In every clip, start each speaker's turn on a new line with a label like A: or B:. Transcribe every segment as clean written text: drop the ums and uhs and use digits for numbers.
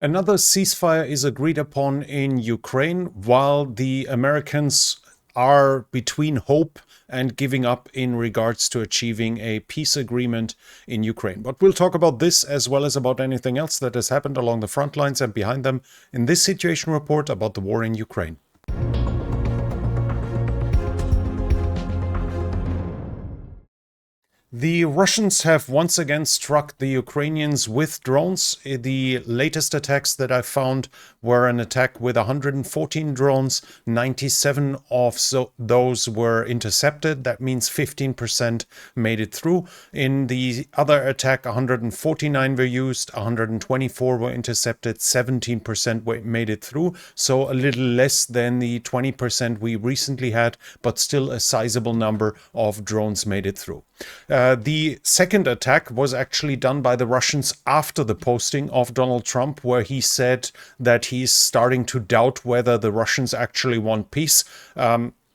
A: Another ceasefire is agreed upon in Ukraine, while the Americans are between hope and giving up in regards to achieving a peace agreement in Ukraine. But we'll talk about this as well as about anything else that has happened along the front lines and behind them in this situation report about the war in Ukraine. The Russians have once again struck the Ukrainians with drones. The latest attacks that I found were an attack with 114 drones. 97 of those were intercepted. That means 15% made it through. In the other attack, 149 were used, 124 were intercepted, 17% made it through. So a little less than the 20% we recently had, but still a sizable number of drones made it through. The second attack was actually done by the Russians after the posting of Donald Trump, where he said that he's starting to doubt whether the Russians actually want peace.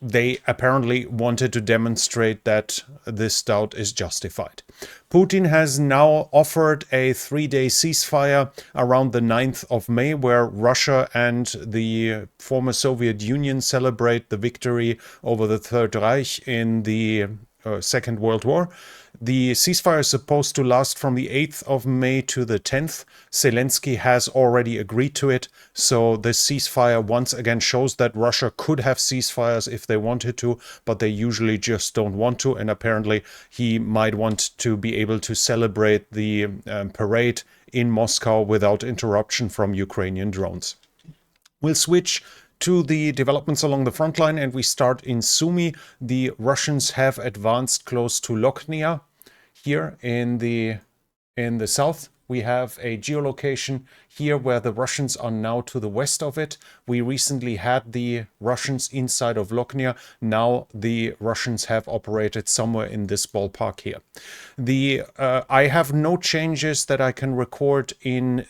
A: They apparently wanted to demonstrate that this doubt is justified. Putin has now offered a 3-day ceasefire around the 9th of May, where Russia and the former Soviet Union celebrate the victory over the Third Reich in the Second World War. The ceasefire is supposed to last from the 8th of May to the 10th. Zelensky has already agreed to it. So this ceasefire once again shows that Russia could have ceasefires if they wanted to, but they usually just don't want to. And apparently he might want to be able to celebrate the parade in Moscow without interruption from Ukrainian drones. We'll switch to the developments along the front line, and we start in Sumy. The Russians have advanced close to Lokhnia. Here in the south, we have a geolocation here where the Russians are now to the west of it. We recently had the Russians inside of Lokhnia. Now the Russians have operated somewhere in this ballpark here. I have no changes that I can record in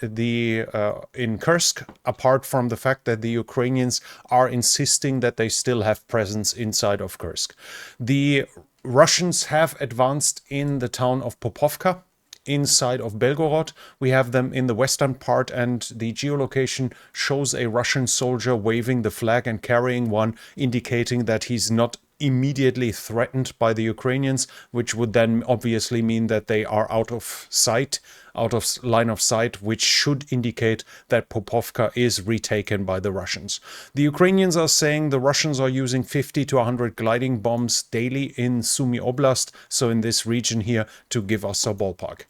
A: Kursk, apart from the fact that the Ukrainians are insisting that they still have presence inside of Kursk. The Russians have advanced in the town of Popovka, inside of Belgorod. We have them in the western part, and the geolocation shows a Russian soldier waving the flag and carrying one, indicating that he's not immediately threatened by the Ukrainians, which would then obviously mean that they are out of sight, out of line of sight, which should indicate that Popovka is retaken by the Russians. The Ukrainians are saying the Russians are using 50 to 100 gliding bombs daily in Sumy Oblast, so in this region here, to give us a ballpark.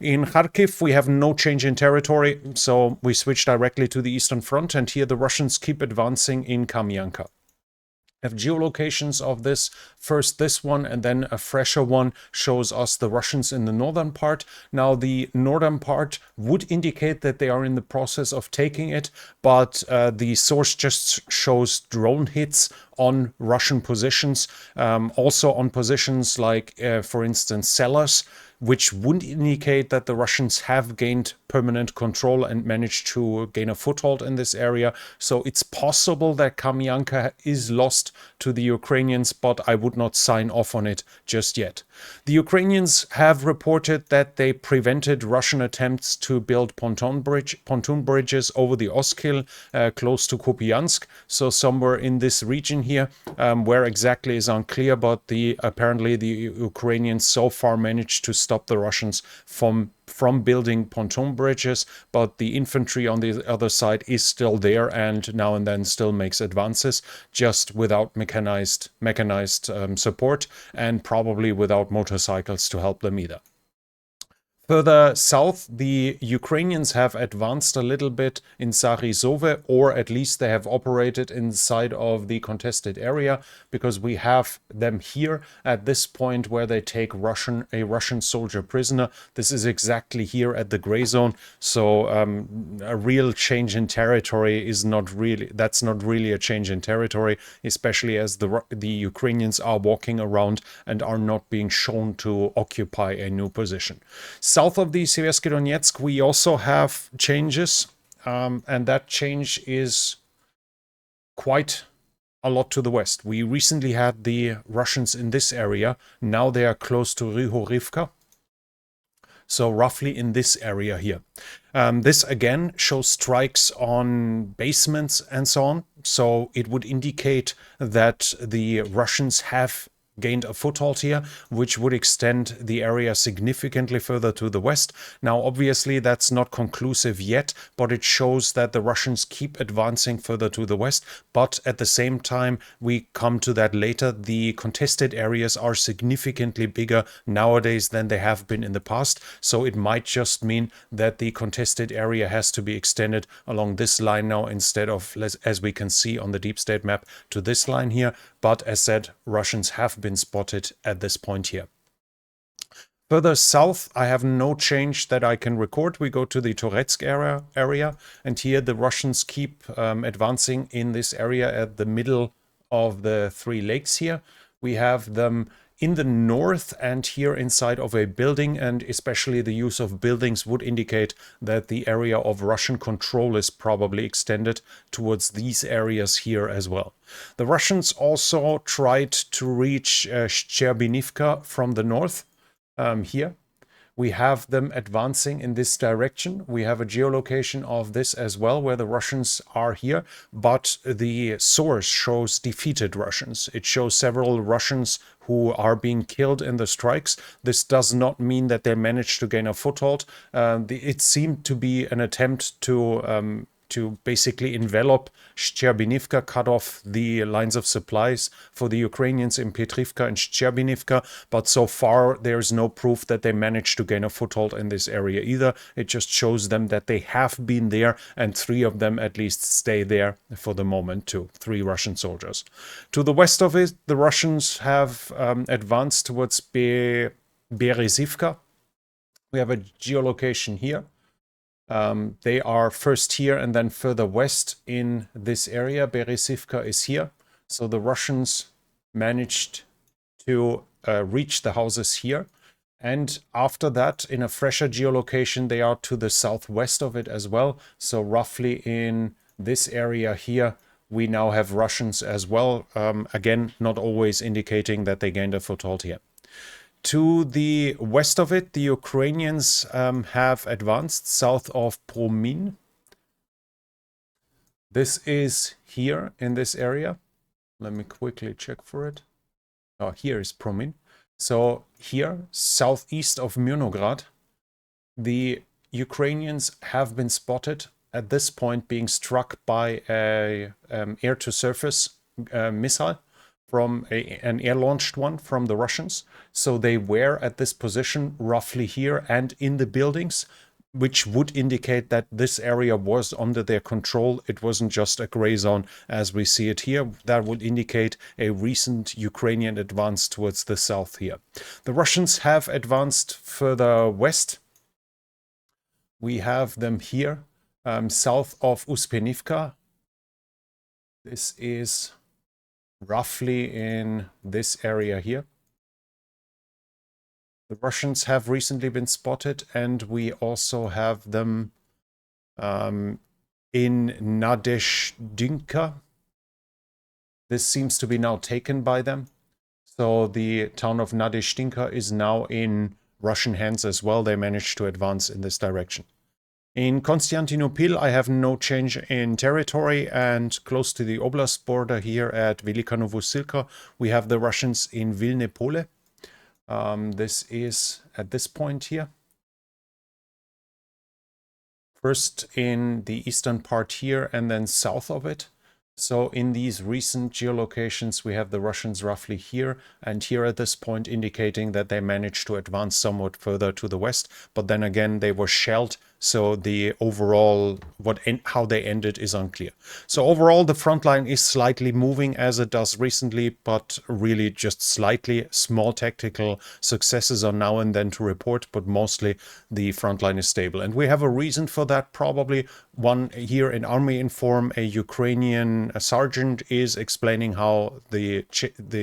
A: In Kharkiv, we have no change in territory, so we switch directly to the Eastern Front, and here the Russians keep advancing in Kamyanka. Have geolocations of this. First this one, and then a fresher one shows us the Russians in the northern part. Now the northern part would indicate that they are in the process of taking it, but the source just shows drone hits on Russian positions, also on positions like, for instance, cellars, which would indicate that the Russians have gained permanent control and managed to gain a foothold in this area. So it's possible that Kamyanka is lost to the Ukrainians, but I would not sign off on it just yet. The Ukrainians have reported that they prevented Russian attempts to build pontoon bridges over the Oskil close to Kupiansk, so somewhere in this region here. Where exactly is unclear, but apparently the Ukrainians so far managed to stop the Russians from building pontoon bridges, but the infantry on the other side is still there and now and then still makes advances, just without mechanized support, and probably without motorcycles to help them either. Further south, the Ukrainians have advanced a little bit in Zarizove, or at least they have operated inside of the contested area, because we have them here at this point where they take a Russian soldier prisoner. This is exactly here at the gray zone, so a real change in territory is not really, that's not really a change in territory, especially as the Ukrainians are walking around and are not being shown to occupy a new position. South of the Seversky Donetsk, we also have changes, and that change is quite a lot to the west. We recently had the Russians in this area. Now they are close to Ryhorivka. So roughly in this area here. This again shows strikes on basements and so on. So it would indicate that the Russians have gained a foothold here, which would extend the area significantly further to the west. Now, obviously, that's not conclusive yet, but it shows that the Russians keep advancing further to the west. But at the same time, we come to that later, the contested areas are significantly bigger nowadays than they have been in the past. So it might just mean that the contested area has to be extended along this line now instead of, as we can see on the deep state map, to this line here. But as said, Russians have been spotted at this point here. Further south, I have no change that I can record. We go to the Toretsk area, and here the Russians keep advancing in this area at the middle of the three lakes here. We have them in the north and here inside of a building, and especially the use of buildings would indicate that the area of Russian control is probably extended towards these areas here as well. The Russians also tried to reach Shcherbinivka from the north here. We have them advancing in this direction. We have a geolocation of this as well, where the Russians are here, but the source shows defeated Russians. It shows several Russians who are being killed in the strikes. This does not mean that they managed to gain a foothold. It seemed to be an attempt to basically envelop Shcherbinivka, cut off the lines of supplies for the Ukrainians in Petrivka and Shcherbinivka. But so far, there's no proof that they managed to gain a foothold in this area either. It just shows them that they have been there, and 3 of them at least stay there for the moment too. 3 Russian soldiers. To the west of it, the Russians have advanced towards Berezivka. We have a geolocation here. They are first here and then further west in this area. Berezivka is here. So the Russians managed to reach the houses here. And after that, in a fresher geolocation, they are to the southwest of it as well. So roughly in this area here, we now have Russians as well. Again, not always indicating that they gained a foothold here. To the west of it, the Ukrainians have advanced south of Promin. This is here in this area. Let me quickly check for it. Oh, here is Promin. So here, southeast of Myrnograd, the Ukrainians have been spotted at this point being struck by a air-to-surface missile from an air-launched one from the Russians. So they were at this position roughly here and in the buildings, which would indicate that this area was under their control. It wasn't just a gray zone as we see it here. That would indicate a recent Ukrainian advance towards the south here. The Russians have advanced further west. We have them here, south of Uspenivka. This is roughly in this area here. The Russians have recently been spotted, and we also have them in Nadezhdinka. This seems to be now taken by them. So the town of Nadezhdinka is now in Russian hands as well. They managed to advance in this direction. In Constantinople, I have no change in territory, and close to the oblast border here at Velika Novosilka, we have the Russians in Vilne Pole. This is at this point here. First in the eastern part here and then south of it. So in these recent geolocations, we have the Russians roughly here and here at this point, indicating that they managed to advance somewhat further to the west. But then again, they were shelled. So the overall, how they ended is unclear. So overall, the front line is slightly moving as it does recently, but really just slightly. Small tactical successes are now and then to report, but mostly the front line is stable. And we have a reason for that, probably. One here in Army Inform, a Ukrainian sergeant is explaining how the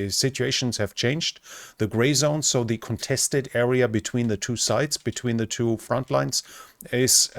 A: situations have changed. The gray zone, so the contested area between the two sides, between the two front lines, is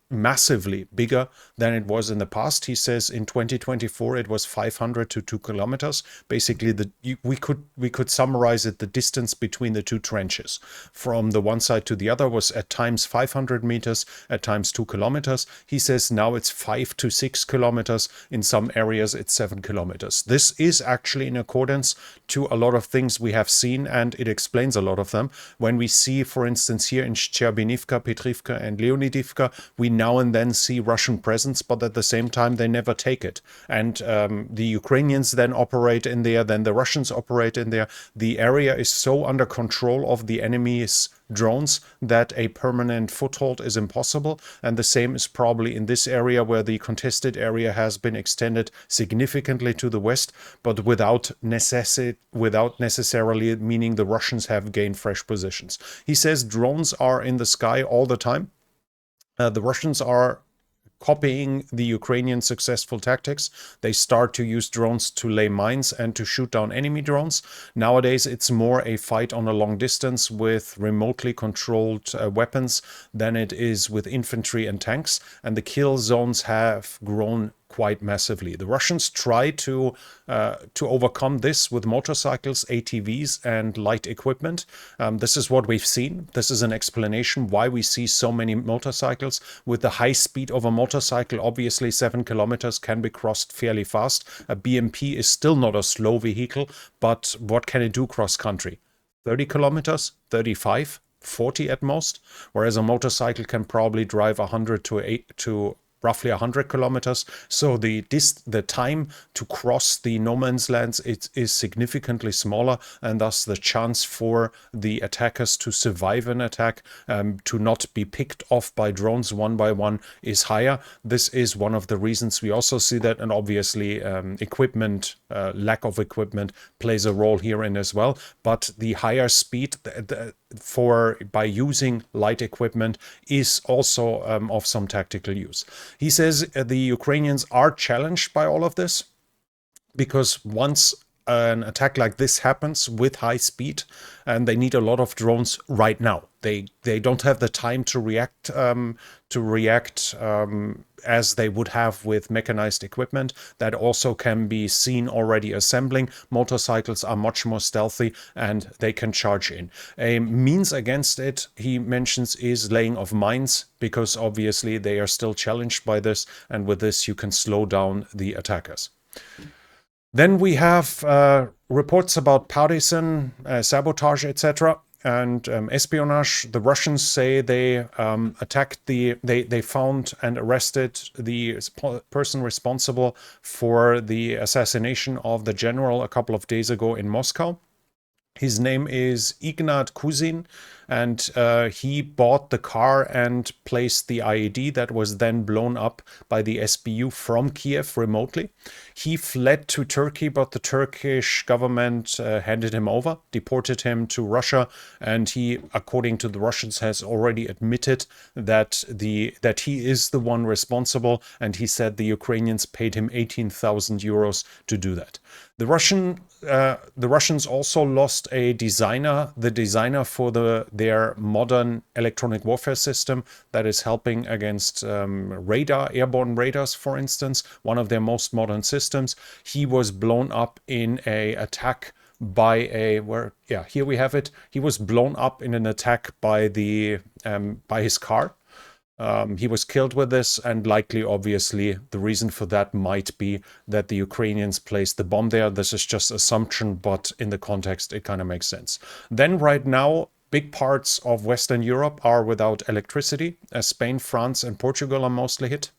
A: massively bigger than it was in the past. He says in 2024 it was 500 to 2 kilometers. Basically, we could summarize it: the distance between the two trenches from the one side to the other was at times 500 meters, at times 2 kilometers. He says now it's 5 to 6 kilometers. In some areas it's 7 kilometers. This is actually in accordance to a lot of things we have seen, and it explains a lot of them. When we see, for instance, here in Shcherbinivka, Petrivka and Leonidivka, we now and then see Russian presence, but at the same time they never take it. And the Ukrainians then operate in there, then the Russians operate in there. The area is so under control of the enemy's drones that a permanent foothold is impossible. And the same is probably in this area, where the contested area has been extended significantly to the west, but without necessarily meaning the Russians have gained fresh positions. He says drones are in the sky all the time. The Russians are copying the Ukrainian successful tactics. They start to use drones to lay mines and to shoot down enemy drones. Nowadays, it's more a fight on a long distance with remotely controlled weapons than it is with infantry and tanks. And the kill zones have grown quite massively. The Russians try to overcome this with motorcycles, ATVs, and light equipment. This is what we've seen. This is an explanation why we see so many motorcycles. With the high speed of a motorcycle, obviously 7 kilometers can be crossed fairly fast. A BMP is still not a slow vehicle, but what can it do cross country? 30 kilometers, 35, 40 at most, whereas a motorcycle can probably drive 100 to roughly 100 kilometers. So the time to cross the no man's lands is significantly smaller, and thus the chance for the attackers to survive an attack, to not be picked off by drones one by one, is higher. This is one of the reasons we also see that, and obviously equipment, lack of equipment plays a role herein as well. But the higher speed by using light equipment is also of some tactical use. He says the Ukrainians are challenged by all of this, because once an attack like this happens with high speed, and they need a lot of drones right now. They don't have the time to react as they would have with mechanized equipment. That also can be seen already assembling. Motorcycles are much more stealthy and they can charge in. A means against it, he mentions, is laying of mines, because obviously they are still challenged by this, and with this you can slow down the attackers. Then we have reports about partisan sabotage, etc. and espionage. The Russians say they they found and arrested the person responsible for the assassination of the general a couple of days ago in Moscow. His name is Ignat Kuzin, and he bought the car and placed the IED that was then blown up by the SBU from Kiev remotely. He fled to Turkey, but the Turkish government handed him over, deported him to Russia, and he, according to the Russians, has already admitted that he is the one responsible, and he said the Ukrainians paid him 18,000 euros to do that. The Russians also lost a designer, the designer for their modern electronic warfare system that is helping against airborne radars, for instance, one of their most modern systems. He was blown up in a attack by here we have it. He was blown up in an attack by his car. He was killed with this, and likely, obviously, the reason for that might be that the Ukrainians placed the bomb there. This is just assumption, but in the context, it kind of makes sense. Then right now, big parts of Western Europe are without electricity, as Spain, France, and Portugal are mostly hit.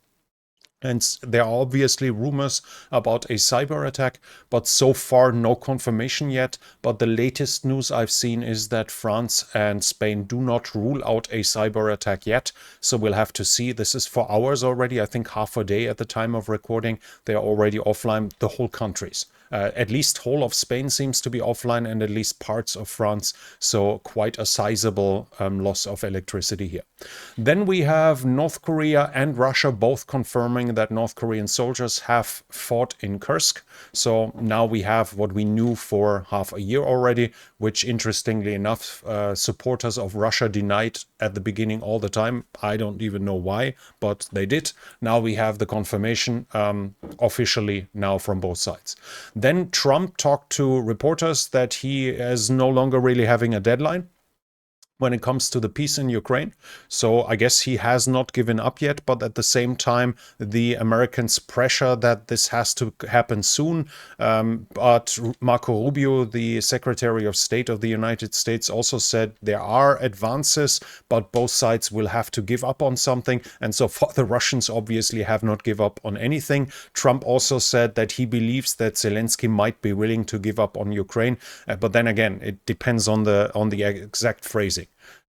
A: And there are obviously rumors about a cyber attack, but so far no confirmation yet. But the latest news I've seen is that France and Spain do not rule out a cyber attack yet. So we'll have to see. This is for hours already. I think half a day at the time of recording. They are already offline, the whole countries. At least whole of Spain seems to be offline, and at least parts of France. So quite a sizable loss of electricity here. Then we have North Korea and Russia both confirming that North Korean soldiers have fought in Kursk. So now we have what we knew for half a year already, which interestingly enough, supporters of Russia denied at the beginning all the time. I don't even know why, but they did. Now we have the confirmation officially now from both sides. Then Trump talked to reporters that he is no longer really having a deadline when it comes to the peace in Ukraine. So I guess he has not given up yet, but at the same time, the Americans pressure that this has to happen soon. But Marco Rubio, the Secretary of State of the United States, also said there are advances, but both sides will have to give up on something. And so far, the Russians obviously have not given up on anything. Trump also said that he believes that Zelensky might be willing to give up on Ukraine. But then again, it depends on the exact phrasing.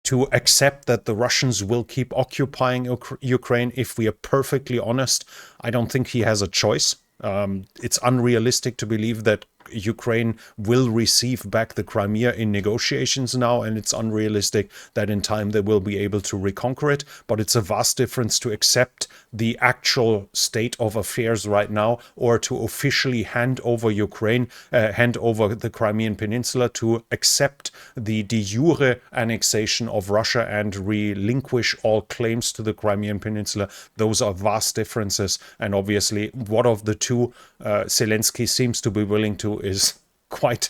A: To accept that the Russians will keep occupying Ukraine, if we are perfectly honest, I don't think he has a choice. It's unrealistic to believe that Ukraine will receive back the Crimea in negotiations now, and it's unrealistic that in time they will be able to reconquer it. But it's a vast difference to accept the actual state of affairs right now, or to officially hand over Ukraine, hand over the Crimean Peninsula, to accept the de jure annexation of Russia and relinquish all claims to the Crimean Peninsula. Those are vast differences, and obviously what of the two Zelensky seems to be willing to is quite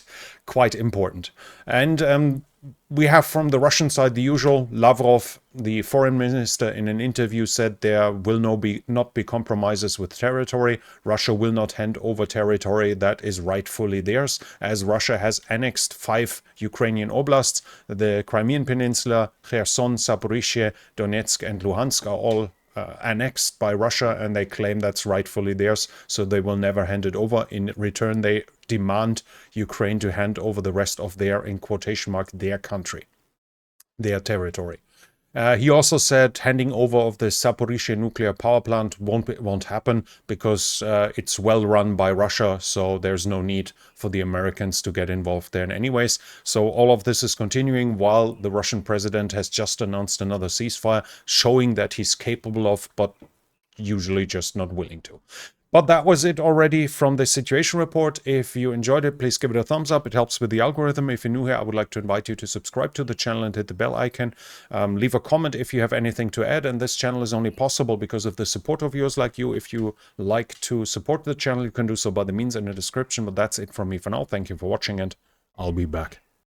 A: important. And we have from the Russian side the usual. Lavrov, the foreign minister, in an interview said there will not be compromises with territory. Russia will not hand over territory that is rightfully theirs, as Russia has annexed 5 Ukrainian oblasts. The Crimean Peninsula, Kherson, Zaporizhzhia, Donetsk and Luhansk are all annexed by Russia, and they claim that's rightfully theirs, so they will never hand it over. In return, they demand Ukraine to hand over the rest of their, in quotation mark, their country, their territory. He also said handing over of the Sabotage nuclear power plant won't happen because it's well run by Russia, so there's no need for the Americans to get involved there anyways. So all of this is continuing while the Russian president has just announced another ceasefire, showing that he's capable of, but usually just not willing to. But that was it already from the situation report. If you enjoyed it, please give it a thumbs up. It helps with the algorithm. If you're new here, I would like to invite you to subscribe to the channel and hit the bell icon. Leave a comment if you have anything to add. And this channel is only possible because of the support of viewers like you. If you like to support the channel, you can do so by the means in the description. But that's it from me for now. Thank you for watching, and I'll be back.